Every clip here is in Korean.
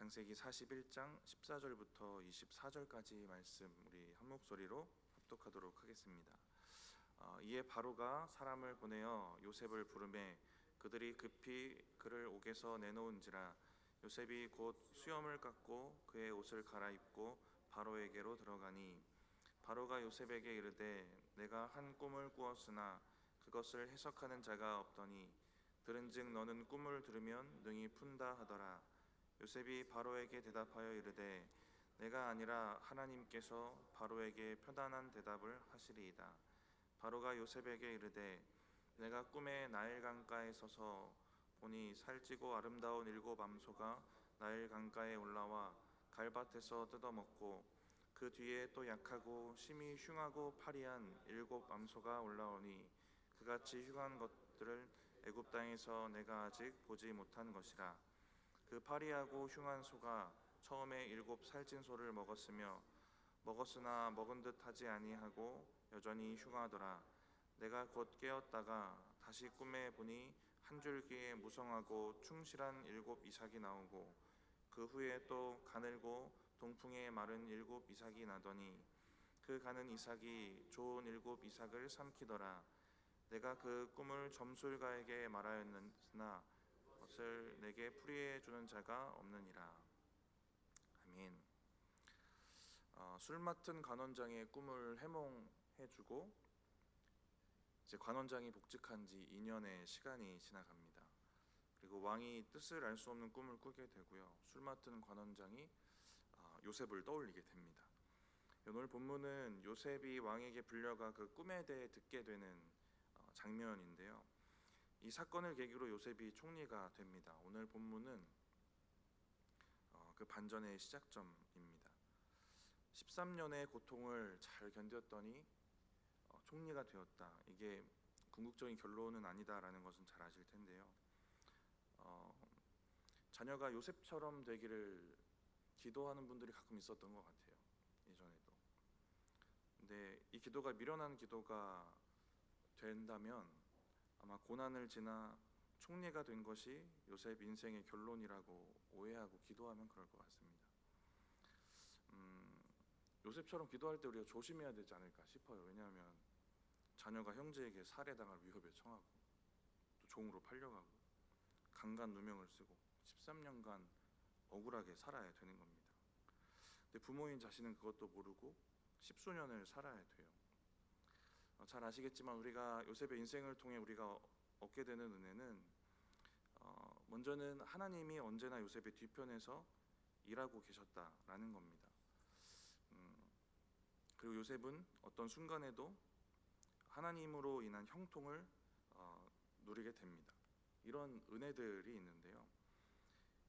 창세기 41장 14절부터 24절까지 말씀 우리 한 목소리로 합독하도록 하겠습니다. 이에 바로가 사람을 보내어 요셉을 부르매 그들이 급히 그를 옥에서 내놓은지라. 요셉이 곧 수염을 깎고 그의 옷을 갈아입고 바로에게로 들어가니 바로가 요셉에게 이르되 내가 한 꿈을 꾸었으나 그것을 해석하는 자가 없더니 들은즉 너는 꿈을 들으면 능히 푼다 하더라. 요셉이 바로에게 대답하여 이르되 내가 아니라 하나님께서 바로에게 편안한 대답을 하시리이다. 바로가 요셉에게 이르되 내가 꿈에 나일 강가에 서서 보니 살찌고 아름다운 7 암소가 나일 강가에 올라와 갈밭에서 뜯어먹고 그 뒤에 또 약하고 심히 흉하고 파리한 7 암소가 올라오니 그같이 흉한 것들을 애굽 땅에서 내가 아직 보지 못한 것이라. 그 파리하고 흉한 소가 처음에 7 살찐 소를 먹었으나 먹은 듯 하지 아니하고 여전히 흉하더라. 내가 곧 깨었다가 다시 꿈에 보니 한 줄기에 무성하고 충실한 7 이삭이 나오고 그 후에 또 가늘고 동풍에 마른 7 이삭이 나더니 그 가는 이삭이 좋은 7 이삭을 삼키더라. 내가 그 꿈을 점술가에게 말하였으나 것을 내게 풀이해 주는 자가 없느니라. 아멘. 술 맡은 관원장의 꿈을 해몽해주고 이제 관원장이 복직한 지 2년의 시간이 지나갑니다. 그리고 왕이 뜻을 알 수 없는 꿈을 꾸게 되고요. 술 맡은 관원장이 요셉을 떠올리게 됩니다. 오늘 본문은 요셉이 왕에게 불려가 그 꿈에 대해 듣게 되는 장면인데요. 이 사건을 계기로 요셉이 총리가 됩니다. 오늘 본문은 그 반전의 시작점입니다. 13년의 고통을 잘 견뎠더니 총리가 되었다. 이게 궁극적인 결론은 아니다라는 것은 잘 아실 텐데요. 자녀가 요셉처럼 되기를 기도하는 분들이 가끔 있었던 것 같아요. 예전에도. 근데 이 기도가 미련한 기도가 된다면 아마 고난을 지나 총리가 된 것이 요셉 인생의 결론이라고 오해하고 기도하면 그럴 것 같습니다. 요셉처럼 기도할 때 우리가 조심해야 되지 않을까 싶어요. 왜냐하면 자녀가 형제에게 살해당할 위협에 처하고 또 종으로 팔려가고 강간 누명을 쓰고 13년간 억울하게 살아야 되는 겁니다. 근데 부모인 자신은 그것도 모르고 10수년을 살아야 돼요. 잘 아시겠지만 우리가 요셉의 인생을 통해 우리가 얻게 되는 은혜는 먼저는 하나님이 언제나 요셉의 뒤편에서 일하고 계셨다라는 겁니다. 그리고 요셉은 어떤 순간에도 하나님으로 인한 형통을 누리게 됩니다. 이런 은혜들이 있는데요.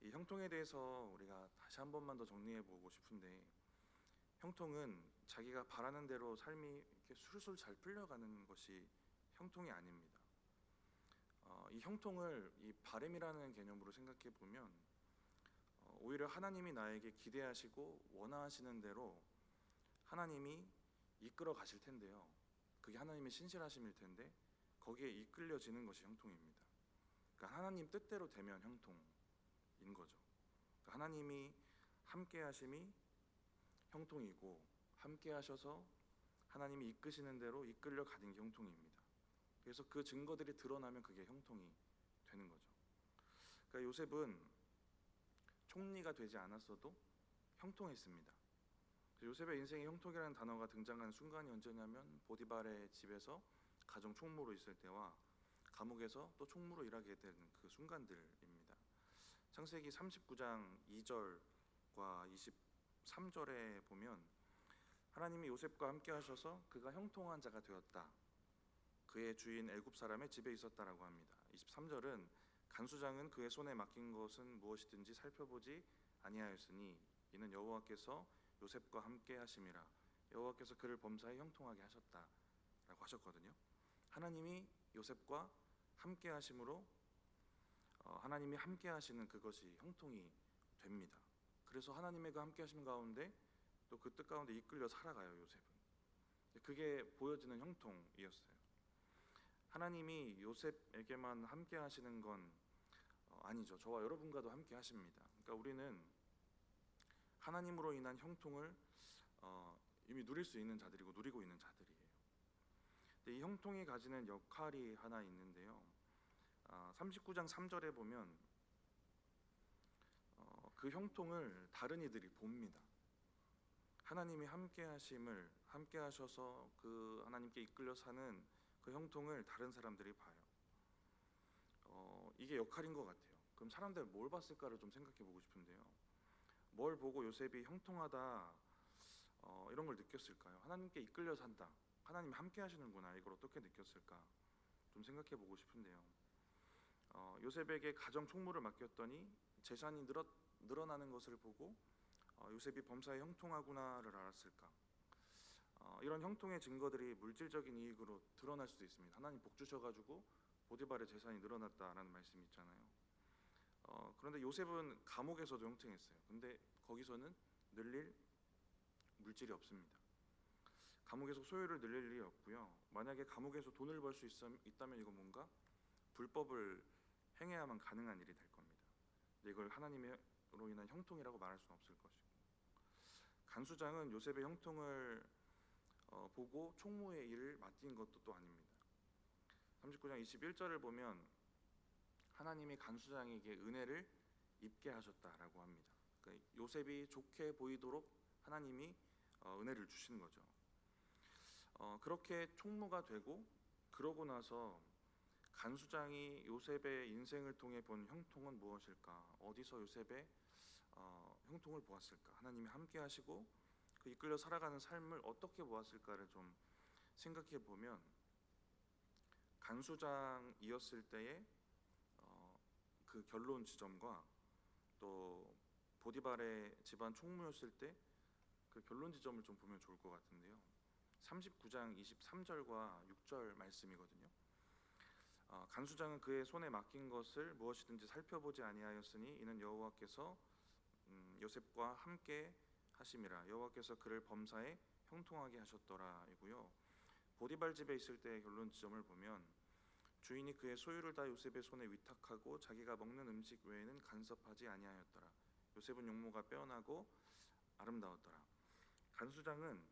이 형통에 대해서 우리가 다시 한 번만 더 정리해 보고 싶은데, 형통은 자기가 바라는 대로 삶이 이렇게 술술 잘 풀려가는 것이 형통이 아닙니다. 이 형통을 이 바램이라는 개념으로 생각해 보면 오히려 하나님이 나에게 기대하시고 원하시는 대로 하나님이 이끌어 가실 텐데요. 그게 하나님의 신실하심일 텐데 거기에 이끌려지는 것이 형통입니다. 그러니까 하나님 뜻대로 되면 형통인 거죠. 그러니까 하나님이 함께 하심이 형통이고 함께 하셔서 하나님이 이끄시는 대로 이끌려 가는 게 형통입니다. 그래서 그 증거들이 드러나면 그게 형통이 되는 거죠. 그러니까 요셉은 총리가 되지 않았어도 형통했습니다. 요셉의 인생에 형통이라는 단어가 등장한 순간이 언제냐면 보디발의 집에서 가정 총무로 있을 때와 감옥에서 또 총무로 일하게 되는 그 순간들입니다. 창세기 39장 2절과 23절에 보면 하나님이 요셉과 함께 하셔서 그가 형통한 자가 되었다. 그의 주인 애굽 사람의 집에 있었다라고 합니다. 23절은 간수장은 그의 손에 맡긴 것은 무엇이든지 살펴보지 아니하였으니 이는 여호와께서 요셉과 함께 하심이라. 여호와께서 그를 범사에 형통하게 하셨다라고 하셨거든요. 하나님이 요셉과 함께 하심으로 하나님이 함께 하시는 그것이 형통이 됩니다. 그래서 하나님의 그 함께 하심 가운데 또 그 뜻 가운데 이끌려 살아가요. 요셉은. 그게 보여지는 형통이었어요. 하나님이 요셉에게만 함께 하시는 건 아니죠. 저와 여러분과도 함께 하십니다. 그러니까 우리는 하나님으로 인한 형통을 이미 누릴 수 있는 자들이고 누리고 있는 자들이에요. 근데 이 형통이 가지는 역할이 하나 있는데요. 39장 3절에 보면 그 형통을 다른 이들이 봅니다. 하나님이 함께 하셔서 그 하나님께 이끌려 사는 그 형통을 다른 사람들이 봐요. 이게 역할인 것 같아요. 그럼 사람들은 뭘 봤을까를 좀 생각해 보고 싶은데요. 뭘 보고 요셉이 형통하다 이런 걸 느꼈을까요? 하나님께 이끌려 산다, 하나님이 함께 하시는구나, 이걸 어떻게 느꼈을까 좀 생각해 보고 싶은데요. 요셉에게 가정 총무를 맡겼더니 재산이 늘어나는 것을 보고 요셉이 범사에 형통하구나를 알았을까? 이런 형통의 증거들이 물질적인 이익으로 드러날 수도 있습니다. 하나님 복 주셔가지고 보디발의 재산이 늘어났다라는 말씀이 있잖아요. 그런데 요셉은 감옥에서도 형통했어요. 근데 거기서는 늘릴 물질이 없습니다. 감옥에서 소유를 늘릴 일이 없고요. 만약에 감옥에서 돈을 벌 수 있다면 이건 뭔가 불법을 행해야만 가능한 일이 될 겁니다. 근데 이걸 하나님으로 인한 형통이라고 말할 수는 없을 것이고, 간수장은 요셉의 형통을 보고 총무의 일을 맡긴 것도 또 아닙니다. 39장 21절을 보면 하나님이 간수장에게 은혜를 입게 하셨다라고 합니다. 그러니까 요셉이 좋게 보이도록 하나님이 은혜를 주시는 거죠. 그렇게 총무가 되고 그러고 나서 간수장이 요셉의 인생을 통해 본 형통은 무엇일까? 어디서 요셉의 형통을 보았을까? 하나님이 함께 하시고 그 이끌려 살아가는 삶을 어떻게 보았을까를 좀 생각해 보면, 간수장이었을 때의 그 결론 지점과 또 보디발의 집안 총무였을 때 그 결론 지점을 좀 보면 좋을 것 같은데요. 39장 23절과 6절 말씀이거든요. 간수장은 그의 손에 맡긴 것을 무엇이든지 살펴보지 아니하였으니 이는 여호와께서 요셉과 함께 하심이라. 여호와께서 그를 범사에 형통하게 하셨더라이고요. 보디발 집에 있을 때의 결론 지점을 보면 주인이 그의 소유를 다 요셉의 손에 위탁하고 자기가 먹는 음식 외에는 간섭하지 아니하였더라. 요셉은 용모가 빼어나고 아름다웠더라. 간수장은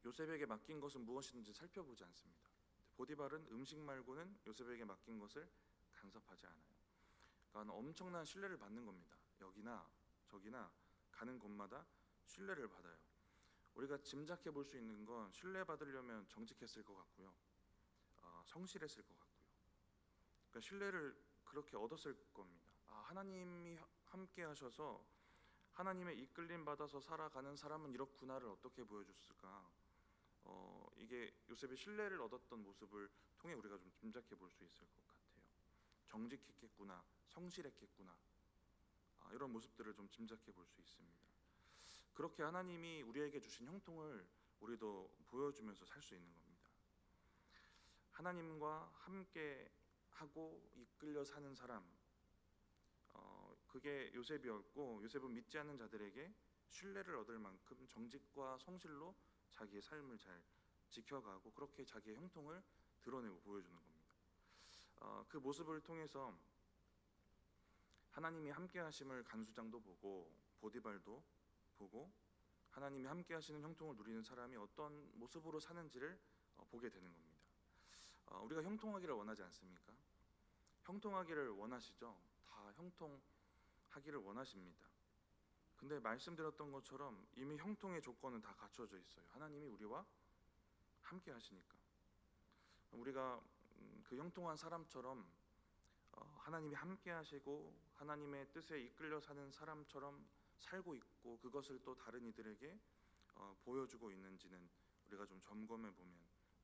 요셉에게 맡긴 것은 무엇이든지 살펴보지 않습니다. 보디발은 음식 말고는 요셉에게 맡긴 것을 간섭하지 않아요. 그러니까 엄청난 신뢰를 받는 겁니다. 여기나 저기나 가는 곳마다 신뢰를 받아요. 우리가 짐작해 볼 수 있는 건 신뢰받으려면 정직했을 것 같고요, 성실했을 것 같고요. 그러니까 신뢰를 그렇게 얻었을 겁니다. 하나님이 함께 하셔서 하나님의 이끌림 받아서 살아가는 사람은 이렇구나를 어떻게 보여줬을까? 이게 요셉의 신뢰를 얻었던 모습을 통해 우리가 좀 짐작해 볼 수 있을 것 같아요. 정직했겠구나, 성실했겠구나, 이런 모습들을 좀 짐작해 볼 수 있습니다. 그렇게 하나님이 우리에게 주신 형통을 우리도 보여주면서 살 수 있는 겁니다. 하나님과 함께 하고 이끌려 사는 사람, 그게 요셉이었고, 요셉은 믿지 않는 자들에게 신뢰를 얻을 만큼 정직과 성실로 자기의 삶을 잘 지켜가고 그렇게 자기의 형통을 드러내고 보여주는 겁니다. 그 모습을 통해서 하나님이 함께 하심을 간수장도 보고 보디발도 보고 하나님이 함께 하시는 형통을 누리는 사람이 어떤 모습으로 사는지를 보게 되는 겁니다. 우리가 형통하기를 원하지 않습니까? 형통하기를 원하시죠? 다 형통하기를 원하십니다. 근데 말씀드렸던 것처럼 이미 형통의 조건은 다 갖춰져 있어요. 하나님이 우리와 함께 하시니까. 우리가 그 형통한 사람처럼 하나님이 함께 하시고 하나님의 뜻에 이끌려 사는 사람처럼 살고 있고 그것을 또 다른 이들에게 보여주고 있는지는 우리가 좀 점검해 보면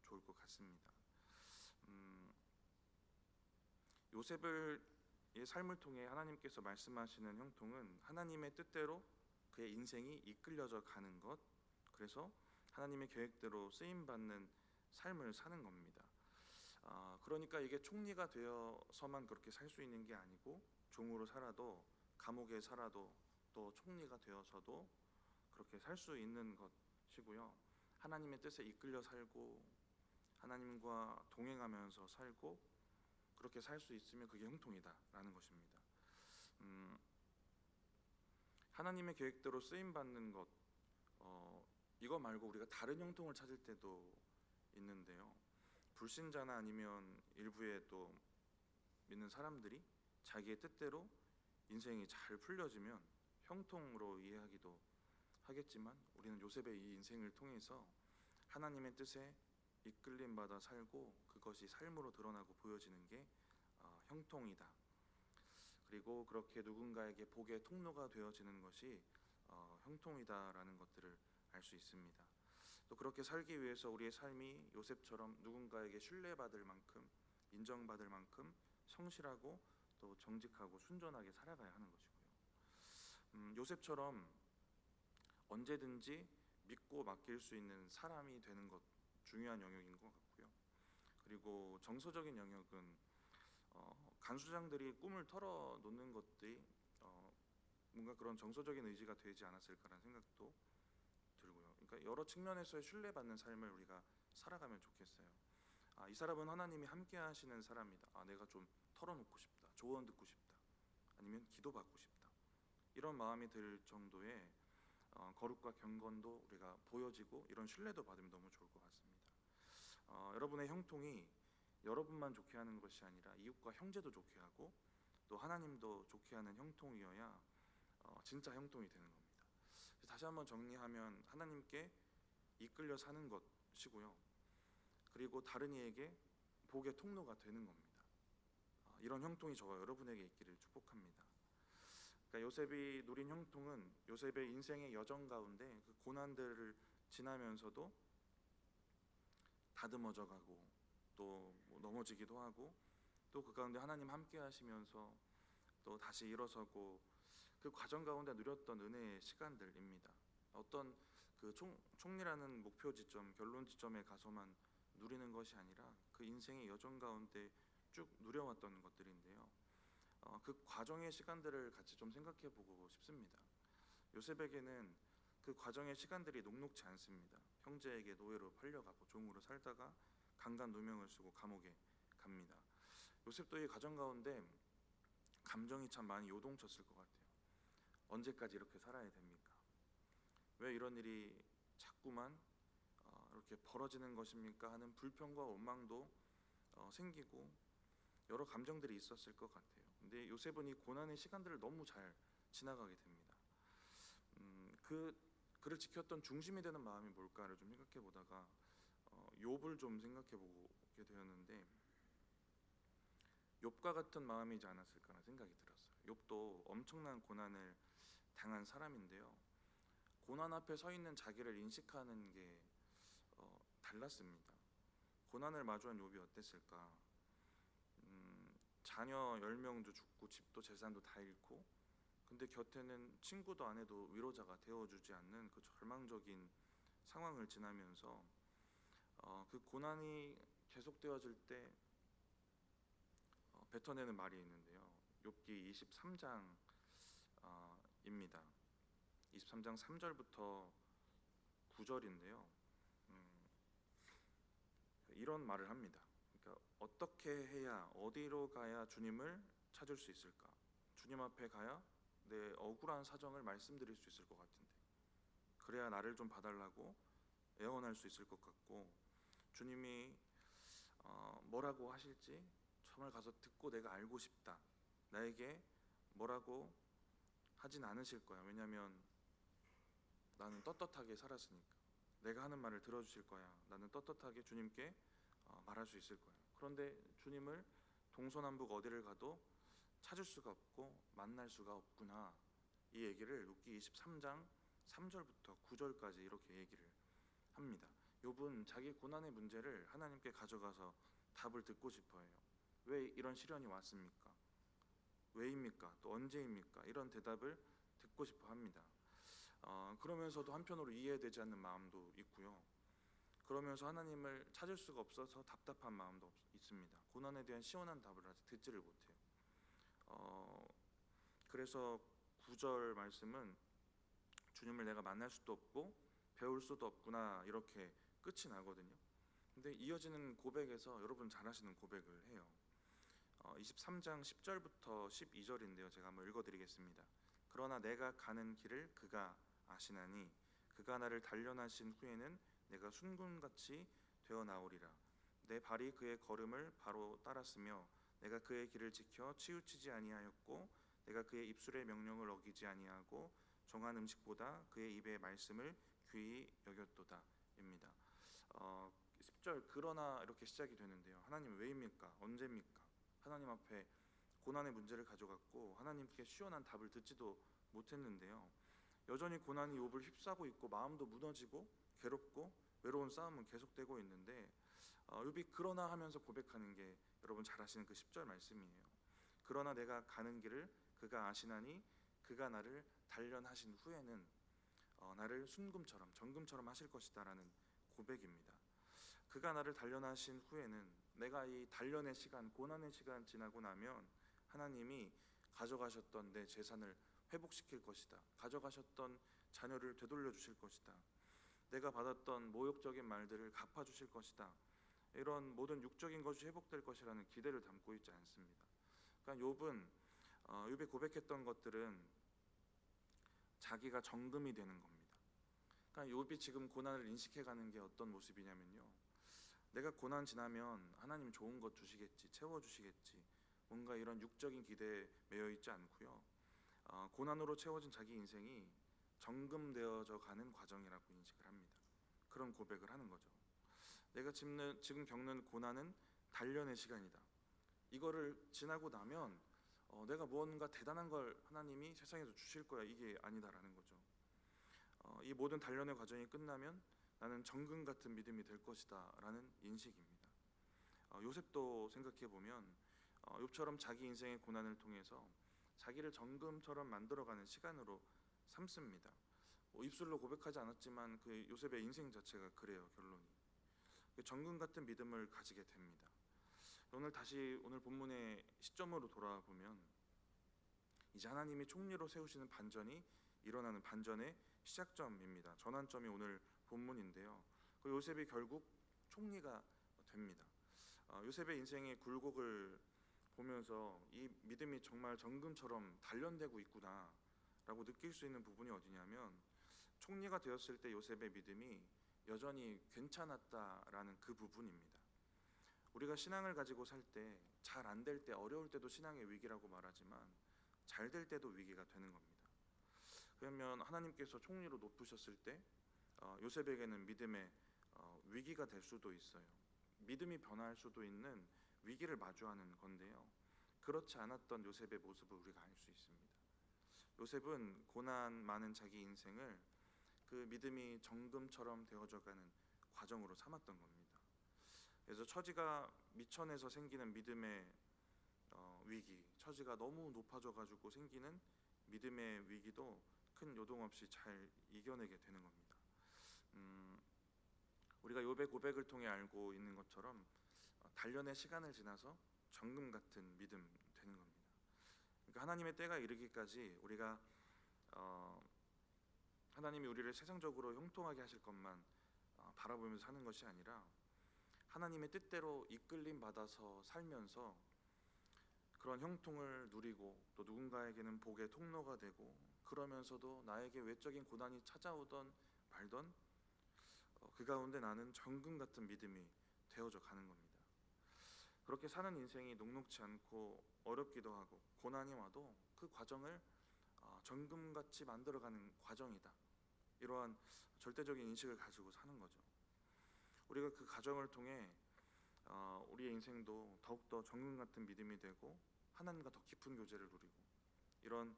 좋을 것 같습니다. 요셉의 삶을 통해 하나님께서 말씀하시는 형통은 하나님의 뜻대로 그의 인생이 이끌려져 가는 것, 그래서 하나님의 계획대로 쓰임받는 삶을 사는 겁니다. 그러니까 이게 총리가 되어서만 그렇게 살 수 있는 게 아니고 종으로 살아도, 감옥에 살아도, 또 총리가 되어서도 그렇게 살 수 있는 것이고요. 하나님의 뜻에 이끌려 살고 하나님과 동행하면서 살고 그렇게 살 수 있으면 그게 형통이다라는 것입니다. 하나님의 계획대로 쓰임 받는 것, 이거 말고 우리가 다른 형통을 찾을 때도 있는데요. 불신자나 아니면 일부의 또 믿는 사람들이 자기의 뜻대로 인생이 잘 풀려지면 형통으로 이해하기도 하겠지만, 우리는 요셉의 이 인생을 통해서 하나님의 뜻에 이끌림 받아 살고 그것이 삶으로 드러나고 보여지는 게 형통이다. 그리고 그렇게 누군가에게 복의 통로가 되어지는 것이 형통이다라는 것들을 알 수 있습니다. 또 그렇게 살기 위해서 우리의 삶이 요셉처럼 누군가에게 신뢰받을 만큼, 인정받을 만큼 성실하고 또 정직하고 순전하게 살아가야 하는 것이고요. 요셉처럼 언제든지 믿고 맡길 수 있는 사람이 되는 것, 중요한 영역인 것 같고요. 그리고 정서적인 영역은 간수장들이 꿈을 털어놓는 것들이 뭔가 그런 정서적인 의지가 되지 않았을까라는 생각도 들고요. 그러니까 여러 측면에서의 신뢰받는 삶을 우리가 살아가면 좋겠어요. 이 사람은 하나님이 함께 하시는 사람이다. 내가 좀 털어놓고 싶다. 조언 듣고 싶다. 아니면 기도받고 싶다. 이런 마음이 들 정도의 거룩과 경건도 우리가 보여지고 이런 신뢰도 받으면 너무 좋을 것 같습니다. 여러분의 형통이 여러분만 좋게 하는 것이 아니라 이웃과 형제도 좋게 하고 또 하나님도 좋게 하는 형통이어야 진짜 형통이 되는 겁니다. 다시 한번 정리하면 하나님께 이끌려 사는 것이고요. 그리고 다른 이에게 복의 통로가 되는 겁니다. 이런 형통이 저와 여러분에게 있기를 축복합니다. 그러니까 요셉이 누린 형통은 요셉의 인생의 여정 가운데 그 고난들을 지나면서도 다듬어져 가고 또 넘어지기도 하고 또 그 가운데 하나님 함께 하시면서 또 다시 일어서고 그 과정 가운데 누렸던 은혜의 시간들입니다. 어떤 그 총리라는 목표 지점, 결론 지점에 가서만 누리는 것이 아니라 그 인생의 여정 가운데 쭉 누려왔던 것들인데요. 그 과정의 시간들을 같이 좀 생각해 보고 싶습니다. 요셉에게는 그 과정의 시간들이 녹록지 않습니다. 형제에게 노예로 팔려가고 종으로 살다가 강간 누명을 쓰고 감옥에 갑니다. 요셉도 이 과정 가운데 감정이 참 많이 요동쳤을 것 같아요. 언제까지 이렇게 살아야 됩니까? 왜 이런 일이 자꾸만 이렇게 벌어지는 것입니까? 하는 불평과 원망도 생기고 여러 감정들이 있었을 것 같아요. 근데 요셉은 이 고난의 시간들을 너무 잘 지나가게 됩니다. 그를 지켰던 중심이 되는 마음이 뭘까를 좀 생각해 보다가 욥을 좀 생각해 보게 되었는데, 욥과 같은 마음이지 않았을까라는 생각이 들었어요. 욥도 엄청난 고난을 당한 사람인데요. 고난 앞에 서 있는 자기를 인식하는 게 달랐습니다. 고난을 마주한 욥이 어땠을까? 자녀 10명도 죽고 집도 재산도 다 잃고, 근데 곁에는 친구도 아내도 위로자가 되어주지 않는 그 절망적인 상황을 지나면서 그 고난이 계속되어질 때 뱉어내는 말이 있는데요. 욥기 23장입니다. 23장 3절부터 9절인데요. 이런 말을 합니다. 그러니까 어떻게 해야, 어디로 가야 주님을 찾을 수 있을까? 주님 앞에 가야 내 억울한 사정을 말씀드릴 수 있을 것 같은데, 그래야 나를 좀 봐달라고 애원할 수 있을 것 같고, 주님이 뭐라고 하실지 정말 가서 듣고 내가 알고 싶다. 나에게 뭐라고 하진 않으실 거야. 왜냐하면 나는 떳떳하게 살았으니까. 내가 하는 말을 들어주실 거야. 나는 떳떳하게 주님께 말할 수 있을 거야. 그런데 주님을 동서남북 어디를 가도 찾을 수가 없고 만날 수가 없구나. 이 얘기를 욥기 23장 3절부터 9절까지 이렇게 얘기를 합니다. 욥은 자기 고난의 문제를 하나님께 가져가서 답을 듣고 싶어 해요. 왜 이런 시련이 왔습니까? 왜입니까? 또 언제입니까? 이런 대답을 듣고 싶어 합니다. 그러면서도 한편으로 이해되지 않는 마음도 있고요. 그러면서 하나님을 찾을 수가 없어서 답답한 마음도 있습니다. 고난에 대한 시원한 답을 아직 듣지를 못해요. 그래서 9절 말씀은 주님을 내가 만날 수도 없고 배울 수도 없구나, 이렇게 끝이 나거든요. 근데 이어지는 고백에서 여러분 잘 아시는 고백을 해요. 23장 10절부터 12절인데요. 제가 한번 읽어드리겠습니다. 그러나 내가 가는 길을 그가 아시나니 그가 나를 단련하신 후에는 내가 순금같이 되어 나오리라. 내 발이 그의 걸음을 바로 따랐으며 내가 그의 길을 지켜 치우치지 아니하였고 내가 그의 입술의 명령을 어기지 아니하고 정한 음식보다 그의 입의 말씀을 귀히 여겼도다입니다. 10절 그러나 이렇게 시작이 되는데요. 하나님 왜입니까? 언제입니까? 하나님 앞에 고난의 문제를 가져갔고 하나님께 시원한 답을 듣지도 못했는데요. 여전히 고난이 욥을 휩싸고 있고 마음도 무너지고 괴롭고 외로운 싸움은 계속되고 있는데 욥이 그러나 하면서 고백하는 게 여러분 잘 아시는 그 10절 말씀이에요. 그러나 내가 가는 길을 그가 아시나니 그가 나를 단련하신 후에는 나를 순금처럼 정금처럼 하실 것이다 라는 고백입니다. 그가 나를 단련하신 후에는 내가 이 단련의 시간, 고난의 시간 지나고 나면 하나님이 가져가셨던 내 재산을 회복시킬 것이다. 가져가셨던 자녀를 되돌려 주실 것이다. 내가 받았던 모욕적인 말들을 갚아주실 것이다. 이런 모든 육적인 것이 회복될 것이라는 기대를 담고 있지 않습니다. 그러니까 욥이 고백했던 것들은 자기가 정금이 되는 겁니다. 그러니까 욥이 지금 고난을 인식해가는 게 어떤 모습이냐면요. 내가 고난 지나면 하나님 좋은 것 주시겠지, 채워주시겠지, 뭔가 이런 육적인 기대에 매여 있지 않고요. 고난으로 채워진 자기 인생이 정금되어져 가는 과정이라고 인식을 합니다. 그런 고백을 하는 거죠. 내가 지금 겪는 고난은 단련의 시간이다. 이거를 지나고 나면 내가 무언가 대단한 걸 하나님이 세상에서 주실 거야. 이게 아니다라는 거죠. 이 모든 단련의 과정이 끝나면 나는 정금 같은 믿음이 될 것이다 라는 인식입니다. 요셉도 생각해 보면 욥처럼 자기 인생의 고난을 통해서 자기를 정금처럼 만들어가는 시간으로 삼습니다. 입술로 고백하지 않았지만 그 요셉의 인생 자체가 그래요. 결론이 정금 같은 믿음을 가지게 됩니다. 오늘 본문의 시점으로 돌아보면 이제 하나님이 총리로 세우시는 반전이 일어나는 반전의 시작점입니다. 전환점이 오늘 본문인데요. 그 요셉이 결국 총리가 됩니다. 요셉의 인생의 굴곡을 보면서 이 믿음이 정말 정금처럼 단련되고 있구나라고 느낄 수 있는 부분이 어디냐면 총리가 되었을 때 요셉의 믿음이 여전히 괜찮았다라는 그 부분입니다. 우리가 신앙을 가지고 살 때 잘 안 될 때 어려울 때도 신앙의 위기라고 말하지만 잘 될 때도 위기가 되는 겁니다. 그러면 하나님께서 총리로 높으셨을 때 요셉에게는 믿음의 위기가 될 수도 있어요. 믿음이 변화할 수도 있는 위기를 마주하는 건데요. 그렇지 않았던 요셉의 모습을 우리가 알 수 있습니다. 요셉은 고난 많은 자기 인생을 그 믿음이 정금처럼 되어져가는 과정으로 삼았던 겁니다. 그래서 처지가 미천에서 생기는 믿음의 위기, 처지가 너무 높아져가지고 생기는 믿음의 위기도 큰 요동 없이 잘 이겨내게 되는 겁니다. 우리가 욥의 고백을 통해 알고 있는 것처럼 단련의 시간을 지나서 정금 같은 믿음 되는 겁니다. 그러니까 하나님의 때가 이르기까지 우리가 하나님이 우리를 세상적으로 형통하게 하실 것만 바라보면서 사는 것이 아니라 하나님의 뜻대로 이끌림 받아서 살면서 그런 형통을 누리고 또 누군가에게는 복의 통로가 되고 그러면서도 나에게 외적인 고난이 찾아오던 말던 그 가운데 나는 정금 같은 믿음이 되어져 가는 겁니다. 그렇게 사는 인생이 녹록지 않고 어렵기도 하고 고난이 와도 그 과정을 정금같이 만들어가는 과정이다. 이러한 절대적인 인식을 가지고 사는 거죠. 우리가 그 과정을 통해 우리의 인생도 더욱더 정금 같은 믿음이 되고 하나님과 더 깊은 교제를 누리고 이런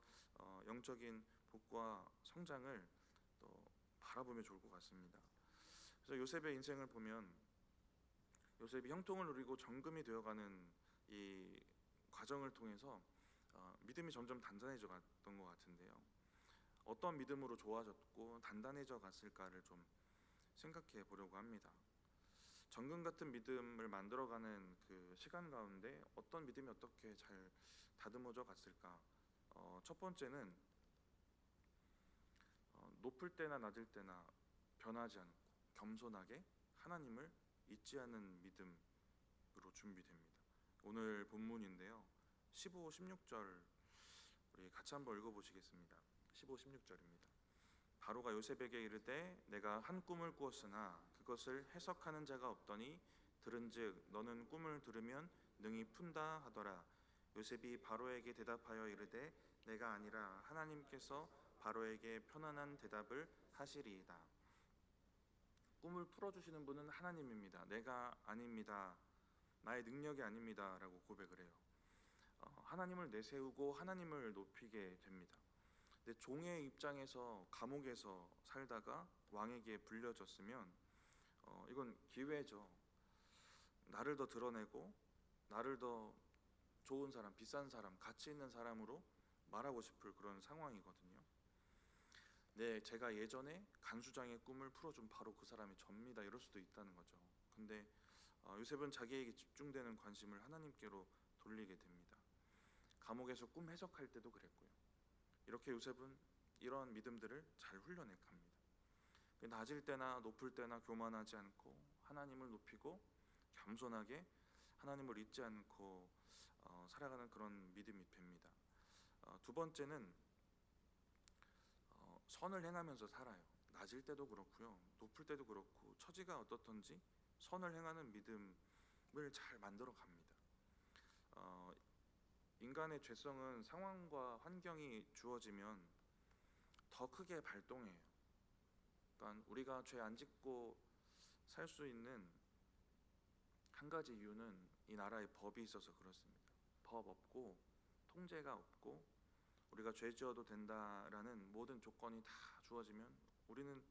영적인 복과 성장을 또 바라보면 좋을 것 같습니다. 그래서 요셉의 인생을 보면 요셉이 형통을 누리고 정금이 되어가는 이 과정을 통해서 믿음이 점점 단단해져 갔던 것 같은데요. 어떤 믿음으로 좋아졌고 단단해져 갔을까를 좀 생각해 보려고 합니다. 정금 같은 믿음을 만들어가는 그 시간 가운데 어떤 믿음이 어떻게 잘 다듬어져 갔을까? 첫 번째는 높을 때나 낮을 때나 변하지 않고 겸손하게 하나님을 잊지 않는 믿음으로 준비됩니다. 오늘 본문인데요. 15, 16절 우리 같이 한번 읽어보시겠습니다. 15, 16절입니다. 바로가 요셉에게 이르되 내가 한 꿈을 꾸었으나 그것을 해석하는 자가 없더니 들은즉 너는 꿈을 들으면 능히 푼다 하더라. 요셉이 바로에게 대답하여 이르되 내가 아니라 하나님께서 바로에게 편안한 대답을 하시리이다. 꿈을 풀어주시는 분은 하나님입니다. 내가 아닙니다. 나의 능력이 아닙니다. 라고 고백을 해요. 하나님을 내세우고 하나님을 높이게 됩니다. 근데 종의 입장에서 감옥에서 살다가 왕에게 불려졌으면 이건 기회죠. 나를 더 드러내고 나를 더 좋은 사람, 비싼 사람, 가치 있는 사람으로 말하고 싶을 그런 상황이거든요. 네, 제가 예전에 간수장의 꿈을 풀어준 바로 그 사람이 접니다. 이럴 수도 있다는 거죠. 근데 요셉은 자기에게 집중되는 관심을 하나님께로 돌리게 됩니다. 감옥에서 꿈 해석할 때도 그랬고요. 이렇게 요셉은 이런 믿음들을 잘 훈련해 갑니다. 낮을 때나 높을 때나 교만하지 않고 하나님을 높이고 겸손하게 하나님을 잊지 않고 살아가는 그런 믿음이 됩니다. 두 번째는 선을 행하면서 살아요. 낮을 때도 그렇고요, 높을 때도 그렇고 처지가 어떻든지 선을 행하는 믿음을 잘 만들어 갑니다. 인간의 죄성은 상황과 환경이 주어지면 더 크게 발동해요. 그러니까 우리가 죄 안 짓고 살 수 있는 한 가지 이유는 이 나라에 법이 있어서 그렇습니다. 법 없고 통제가 없고 우리가 죄 지어도 된다라는 모든 조건이 다 주어지면 우리는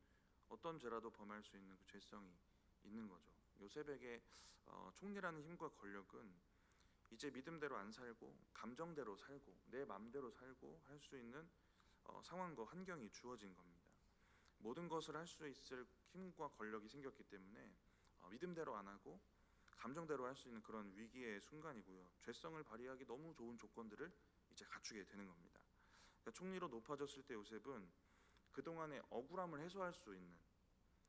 어떤 죄라도 범할 수 있는 그 죄성이 있는 거죠. 요셉에게 총리라는 힘과 권력은 이제 믿음대로 안 살고 감정대로 살고 내 맘대로 살고 할 수 있는 상황과 환경이 주어진 겁니다. 모든 것을 할 수 있을 힘과 권력이 생겼기 때문에 믿음대로 안 하고 감정대로 할 수 있는 그런 위기의 순간이고요. 죄성을 발휘하기 너무 좋은 조건들을 이제 갖추게 되는 겁니다. 그러니까 총리로 높아졌을 때 요셉은 그동안의 억울함을 해소할 수 있는,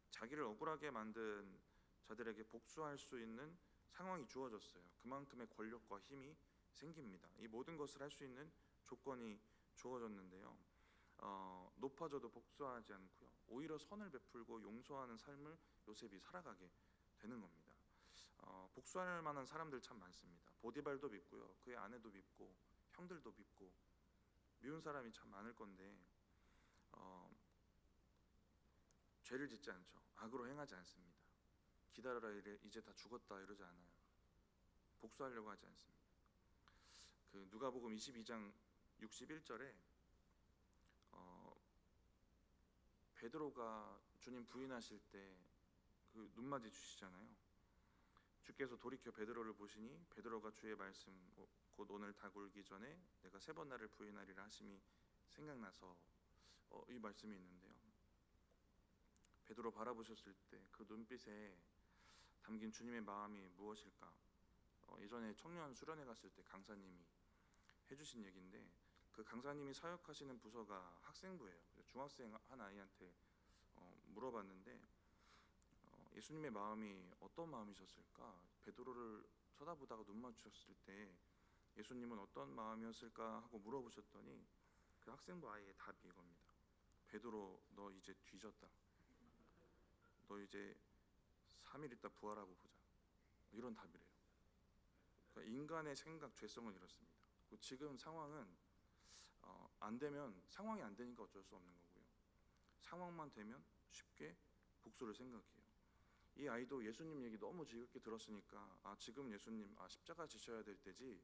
자기를 억울하게 만든 자들에게 복수할 수 있는 상황이 주어졌어요. 그만큼의 권력과 힘이 생깁니다. 이 모든 것을 할 수 있는 조건이 주어졌는데요. 높아져도 복수하지 않고요, 오히려 선을 베풀고 용서하는 삶을 요셉이 살아가게 되는 겁니다. 복수할 만한 사람들 참 많습니다. 보디발도 믿고요, 그의 아내도 믿고 형들도 믿고 미운 사람이 참 많을 건데 죄를 짓지 않죠. 악으로 행하지 않습니다. 기다려라 이제 다 죽었다 이러지 않아요. 복수하려고 하지 않습니다. 그 누가복음 22장 61절에 베드로가 주님 부인하실 때 그 눈맞이 주시잖아요. 주께서 돌이켜 베드로를 보시니 베드로가 주의 말씀 곧 오늘 다 굴기 전에 내가 3번 나를 부인하리라 하심이 생각나서 이 말씀이 있는데요. 베드로 바라보셨을 때 그 눈빛에 담긴 주님의 마음이 무엇일까? 예전에 청년 수련회 갔을 때 강사님이 해주신 얘기인데, 그 강사님이 사역하시는 부서가 학생부예요. 중학생 한 아이한테 물어봤는데 예수님의 마음이 어떤 마음이셨을까? 베드로를 쳐다보다가 눈 맞추셨을 때 예수님은 어떤 마음이었을까 하고 물어보셨더니 그 학생부 아이의 답이 이겁니다. 베드로, 너 이제 뒤졌다. 너 이제 3일 있다 부활하고 보자. 이런 답이래요. 그러니까 인간의 생각, 죄성은 이렇습니다. 지금 상황은 안 되면, 상황이 안 되니까 어쩔 수 없는 거고요, 상황만 되면 쉽게 복수를 생각해요. 이 아이도 예수님 얘기 너무 즐겁게 들었으니까 지금 예수님 십자가 지셔야 될 때지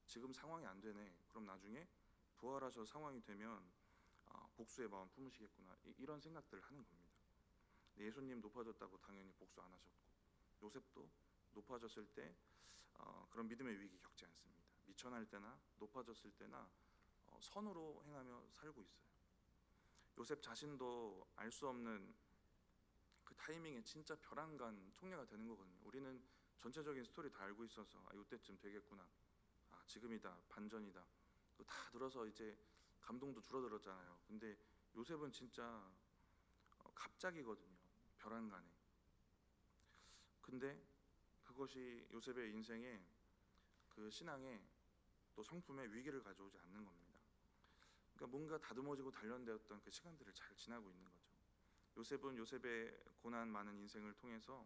지금 상황이 안 되네, 그럼 나중에 부활하셔서 상황이 되면 복수의 마음 품으시겠구나, 이런 생각들을 하는 겁니다. 예수님 높아졌다고 당연히 복수 안 하셨고, 요셉도 높아졌을 때 그런 믿음의 위기 겪지 않습니다. 미천할 때나 높아졌을 때나 선으로 행하며 살고 있어요. 요셉 자신도 알 수 없는 그 타이밍에 진짜 벼랑간 총리가 되는 거거든요. 우리는 전체적인 스토리 다 알고 있어서 이때쯤 되겠구나, 지금이다, 반전이다, 또 다 들어서 이제 감동도 줄어들었잖아요. 근데 요셉은 진짜 갑자기거든요, 벼랑간에. 근데 그것이 요셉의 인생에, 그 신앙에 또 성품에 위기를 가져오지 않는 겁니다. 그러니까 뭔가 다듬어지고 단련되었던 그 시간들을 잘 지나고 있는 거죠. 요셉은 요셉의 고난 많은 인생을 통해서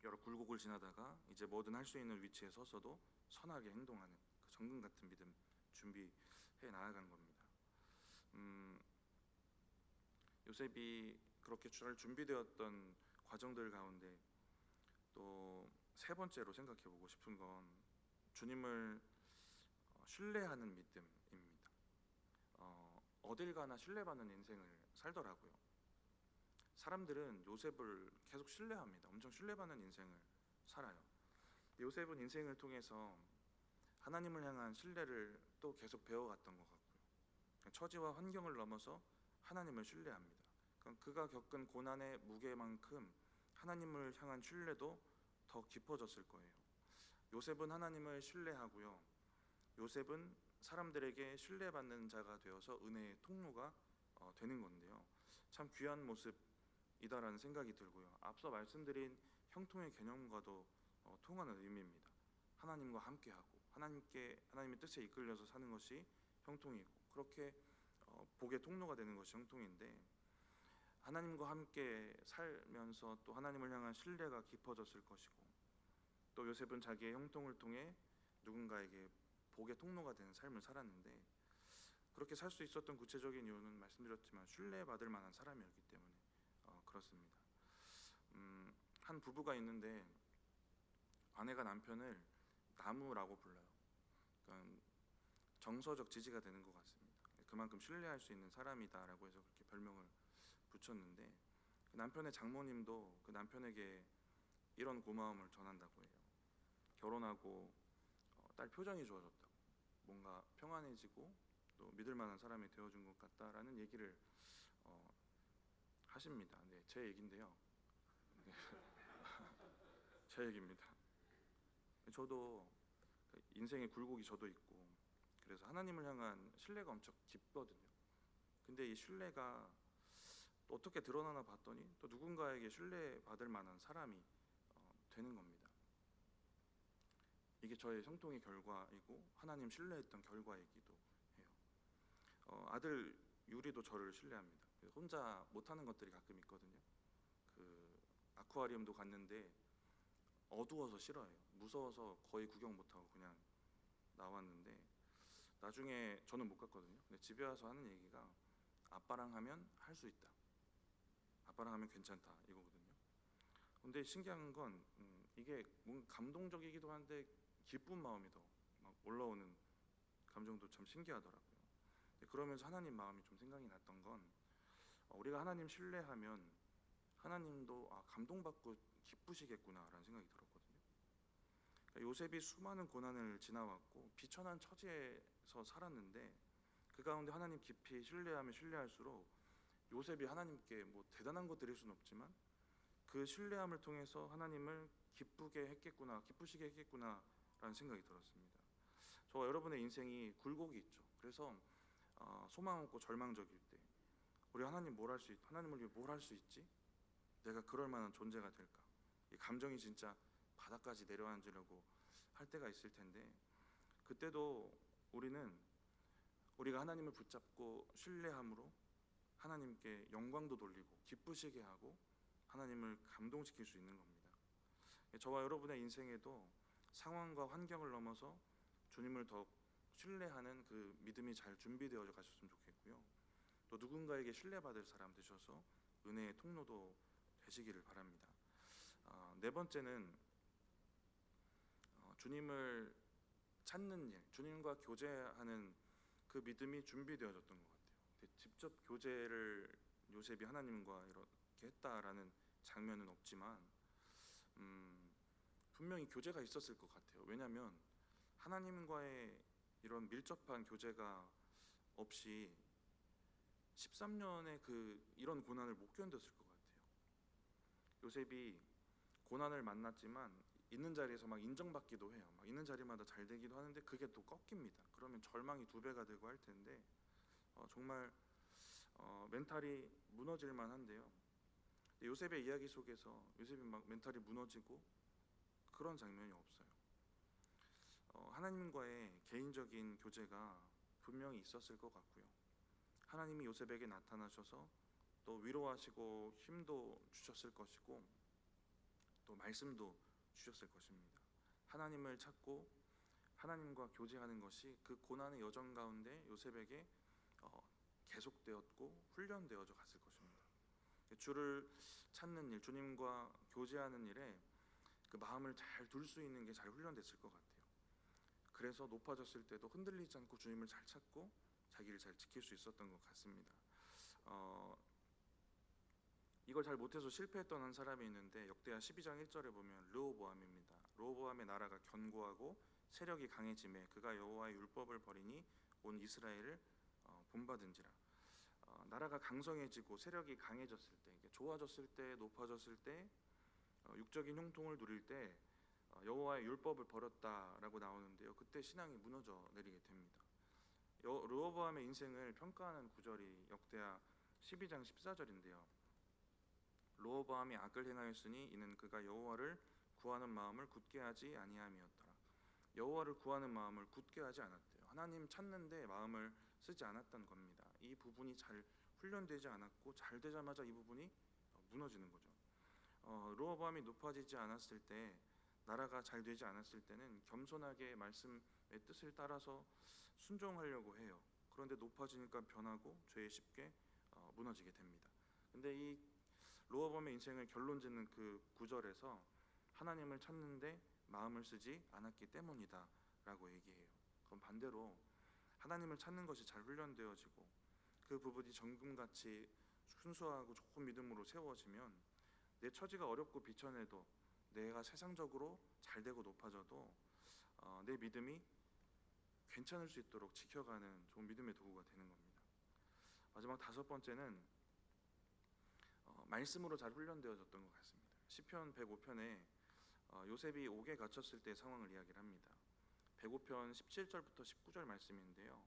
여러 굴곡을 지나다가 이제 뭐든 할 수 있는 위치에 서서도 선하게 행동하는 그 정금 같은 믿음 준비해 나아간 겁니다. 요셉이 그렇게 잘 준비되었던 과정들 가운데 또 세 번째로 생각해 보고 싶은 건 주님을 신뢰하는 믿음입니다. 어딜 가나 신뢰받는 인생을 살더라고요. 사람들은 요셉을 계속 신뢰합니다. 엄청 신뢰받는 인생을 살아요. 요셉은 인생을 통해서 하나님을 향한 신뢰를 또 계속 배워갔던 것 같고요. 처지와 환경을 넘어서 하나님을 신뢰합니다. 그가 겪은 고난의 무게만큼 하나님을 향한 신뢰도 더 깊어졌을 거예요. 요셉은 하나님을 신뢰하고요. 요셉은 사람들에게 신뢰받는 자가 되어서 은혜의 통로가 되는 건데요. 참 귀한 모습이다라는 생각이 들고요. 앞서 말씀드린 형통의 개념과도 통하는 의미입니다. 하나님과 함께하고 하나님의 뜻에 이끌려서 사는 것이 형통이고, 그렇게 복의 통로가 되는 것이 형통인데, 하나님과 함께 살면서 또 하나님을 향한 신뢰가 깊어졌을 것이고, 또 요셉은 자기의 형통을 통해 누군가에게 복의 통로가 되는 삶을 살았는데, 그렇게 살 수 있었던 구체적인 이유는 말씀드렸지만 신뢰받을 만한 사람이었기 때문에 그렇습니다. 한 부부가 있는데 아내가 남편을 나무라고 불러요. 그러니까 정서적 지지가 되는 것 같습니다. 그만큼 신뢰할 수 있는 사람이다라고 해서 그렇게 별명을 붙였는데, 그 남편의 장모님도 그 남편에게 이런 고마움을 전한다고 해요. 결혼하고 딸 표정이 좋아졌다고, 뭔가 평안해지고 또 믿을 만한 사람이 되어준 것 같다라는 얘기를 하십니다. 네, 제 얘긴데요. 네. 제 얘기입니다. 저도 인생의 굴곡이 저도 있고, 그래서 하나님을 향한 신뢰가 엄청 깊거든요. 근데 이 신뢰가 또 어떻게 드러나나 봤더니 또 누군가에게 신뢰받을 만한 사람이 되는 겁니다. 이게 저의 형통의 결과이고 하나님 신뢰했던 결과이기도 해요. 아들 유리도 저를 신뢰합니다. 혼자 못하는 것들이 가끔 있거든요. 그 아쿠아리움도 갔는데 어두워서 싫어해요. 무서워서 거의 구경 못하고 그냥 나왔는데, 나중에 저는 못 갔거든요. 근데 집에 와서 하는 얘기가 아빠랑 하면 할 수 있다, 아빠랑 하면 괜찮다, 이거거든요. 근데 신기한 건 이게 뭔가 감동적이기도 한데 기쁜 마음이 더 막 올라오는 감정도 참 신기하더라고요. 그러면서 하나님 마음이 좀 생각이 났던 건, 우리가 하나님 신뢰하면 하나님도 감동받고 기쁘시겠구나라는 생각이 들었거든요. 그러니까 요셉이 수많은 고난을 지나왔고 비천한 처지에서 살았는데, 그 가운데 하나님 깊이 신뢰하면 신뢰할수록 요셉이 하나님께 뭐 대단한 것 드릴 수는 없지만 그 신뢰함을 통해서 하나님을 기쁘게 했겠구나, 기쁘시게 했겠구나라는 생각이 들었습니다. 저와 여러분의 인생이 굴곡이 있죠. 그래서 소망 없고 절망적일 때 우리 하나님을 위해 뭘 할 수 있지? 내가 그럴 만한 존재가 될까? 이 감정이 진짜 바닥까지 내려앉으려고 할 때가 있을 텐데, 그때도 우리가 하나님을 붙잡고 신뢰함으로 하나님께 영광도 돌리고 기쁘시게 하고 하나님을 감동시킬 수 있는 겁니다. 저와 여러분의 인생에도 상황과 환경을 넘어서 주님을 더 신뢰하는 그 믿음이 잘 준비되어 가셨으면 좋겠고요. 또 누군가에게 신뢰받을 사람 되셔서 은혜의 통로도 되시기를 바랍니다. 네 번째는 주님을 찾는 일, 주님과 교제하는 그 믿음이 준비되어졌던 것 같아요. 직접 교제를 요셉이 하나님과 이렇게 했다라는 장면은 없지만 분명히 교제가 있었을 것 같아요. 왜냐하면 하나님과의 이런 밀접한 교제가 없이 13년의 이런 고난을 못 견뎠을 것 같아요. 요셉이 고난을 만났지만 있는 자리에서 막 인정받기도 해요. 막 있는 자리마다 잘 되기도 하는데 그게 또 꺾입니다. 그러면 절망이 2배가 되고 할 텐데 정말 멘탈이 무너질 만한데요. 요셉의 이야기 속에서 요셉이 막 멘탈이 무너지고 그런 장면이 없어요. 하나님과의 개인적인 교제가 분명히 있었을 것 같고요. 하나님이 요셉에게 나타나셔서 또 위로하시고 힘도 주셨을 것이고 또 말씀도 주셨을 것입니다. 하나님을 찾고 하나님과 교제하는 것이 그 고난의 여정 가운데 요셉에게 계속되었고 훈련되어져 갔을 것입니다. 주를 찾는 일, 주님과 교제하는 일에 그 마음을 잘 둘 수 있는 게 잘 훈련됐을 것 같아요. 그래서 높아졌을 때도 흔들리지 않고 주님을 잘 찾고 자기를 잘 지킬 수 있었던 것 같습니다. 이걸 잘 못해서 실패했던 한 사람이 있는데 역대하 12장 1절에 보면 르호보암입니다. 르호보암의 나라가 견고하고 세력이 강해지매 그가 여호와의 율법을 버리니 온 이스라엘을 본받은지라. 나라가 강성해지고 세력이 강해졌을 때, 좋아졌을 때, 높아졌을 때, 육적인 형통을 누릴 때 여호와의 율법을 버렸다라고 나오는데요. 그때 신앙이 무너져 내리게 됩니다. 르호보암의 인생을 평가하는 구절이 역대하 12장 14절인데요. 르호보암이 악을 행하였으니 이는 그가 여호와를 구하는 마음을 굳게 하지 아니함이었더라. 여호와를 구하는 마음을 굳게 하지 않았대요. 하나님 찾는데 마음을 쓰지 않았던 겁니다. 이 부분이 잘 훈련되지 않았고 잘 되자마자 이 부분이 무너지는 거죠. 르호보암이 높아지지 않았을 때, 나라가 잘 되지 않았을 때는 겸손하게 말씀의 뜻을 따라서 순종하려고 해요. 그런데 높아지니까 변하고 죄에 쉽게 무너지게 됩니다. 근데 이 르호보암의 인생을 결론짓는 그 구절에서 하나님을 찾는데 마음을 쓰지 않았기 때문이다 라고 얘기해요. 그럼 반대로 하나님을 찾는 것이 잘 훈련되어지고 그 부분이 정금같이 순수하고 좋은 믿음으로 세워지면 내 처지가 어렵고 비천해도 내가 세상적으로 잘 되고 높아져도 내 믿음이 괜찮을 수 있도록 지켜가는 좋은 믿음의 도구가 되는 겁니다. 마지막 5번째는 말씀으로 잘 훈련되어졌던 것 같습니다. 시편 105편에 요셉이 옥에 갇혔을 때의 상황을 이야기를 합니다. 105편 17절부터 19절 말씀인데요.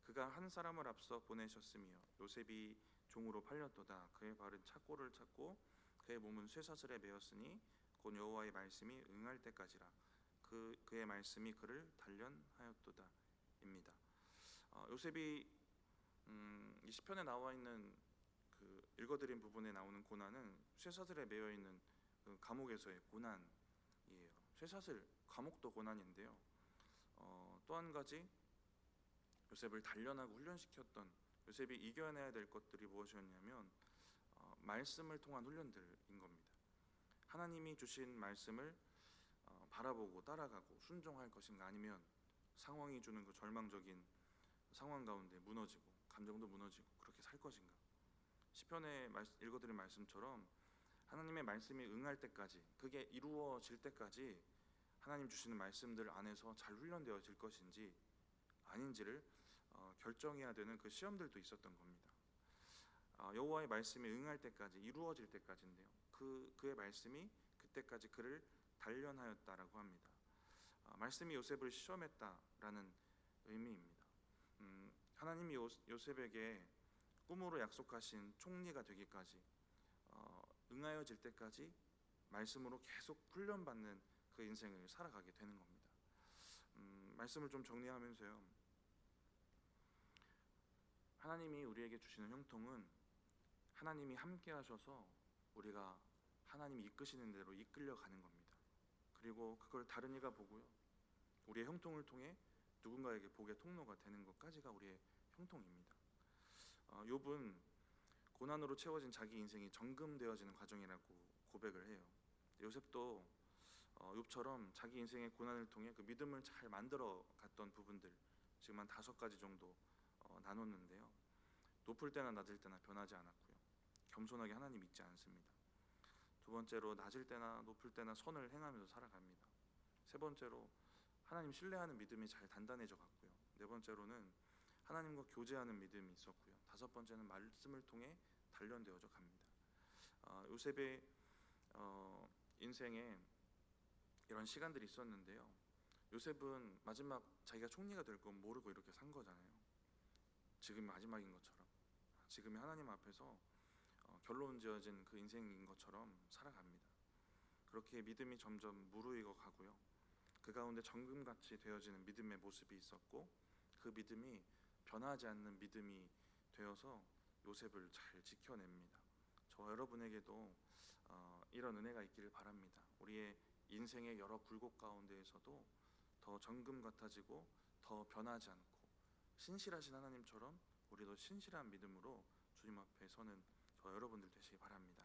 그가 한 사람을 앞서 보내셨으며 요셉이 종으로 팔렸도다. 그의 발은 착고를 찾고 그의 몸은 쇠사슬에 매였으니 곧 여호와의 말씀이 응할 때까지라. 그의 말씀이 그를 단련하였도다 입니다. 요셉이 이 시편에 나와 있는 그 읽어드린 부분에 나오는 고난은 쇠사슬에 매여 있는 그 감옥에서의 고난이에요. 쇠사슬 감옥도 고난인데요. 또 한 가지 요셉을 단련하고 훈련시켰던, 요셉이 이겨내야 될 것들이 무엇이었냐면 말씀을 통한 훈련들인 겁니다. 하나님이 주신 말씀을 바라보고 따라가고 순종할 것인가, 아니면 상황이 주는 그 절망적인 상황 가운데 무너지고 감정도 무너지고 그렇게 살 것인가. 시편에 읽어드린 말씀처럼 하나님의 말씀이 응할 때까지, 그게 이루어질 때까지 하나님 주시는 말씀들 안에서 잘 훈련되어질 것인지 아닌지를 결정해야 되는 그 시험들도 있었던 겁니다. 여호와의 말씀이 응할 때까지, 이루어질 때까지인데요. 그의 말씀이 그때까지 그를 단련하였다라고 합니다. 말씀이 요셉을 시험했다라는 의미입니다. 하나님이 요셉에게 꿈으로 약속하신 총리가 되기까지 응하여질 때까지 말씀으로 계속 훈련받는 그 인생을 살아가게 되는 겁니다. 말씀을 좀 정리하면서요. 하나님이 우리에게 주시는 형통은 하나님이 함께 하셔서 우리가 하나님이 이끄시는 대로 이끌려가는 겁니다. 그리고 그걸 다른 이가 보고요, 우리의 형통을 통해 누군가에게 복의 통로가 되는 것까지가 우리의 형통입니다. 욥은 고난으로 채워진 자기 인생이 정금되어지는 과정이라고 고백을 해요. 요셉도 욥처럼 자기 인생의 고난을 통해 그 믿음을 잘 만들어 갔던 부분들, 지금 한 5가지 정도 나눴는데요. 높을 때나 낮을 때나 변하지 않았고요, 겸손하게 하나님 믿지 않습니다. 2번째로 낮을 때나 높을 때나 선을 행하면서 살아갑니다. 3번째로 하나님 신뢰하는 믿음이 잘 단단해져 갔고요. 4번째로는 하나님과 교제하는 믿음이 있었고요. 5번째는 말씀을 통해 단련되어져 갑니다. 요셉의 인생에 이런 시간들이 있었는데요. 요셉은 마지막 자기가 총리가 될 건 모르고 이렇게 산 거잖아요. 지금이 마지막인 것처럼, 지금이 하나님 앞에서 결론 지어진 그 인생인 것처럼 살아갑니다. 그렇게 믿음이 점점 무르익어 가고요. 그 가운데 정금같이 되어지는 믿음의 모습이 있었고, 그 믿음이 변하지 않는 믿음이 되어서 요셉을 잘 지켜냅니다. 저 여러분에게도 이런 은혜가 있기를 바랍니다. 우리의 인생의 여러 굴곡 가운데에서도 더 정금 같아지고 더 변하지 않고 신실하신 하나님처럼 우리도 신실한 믿음으로 주님 앞에 서는 저 여러분들 되시기 바랍니다.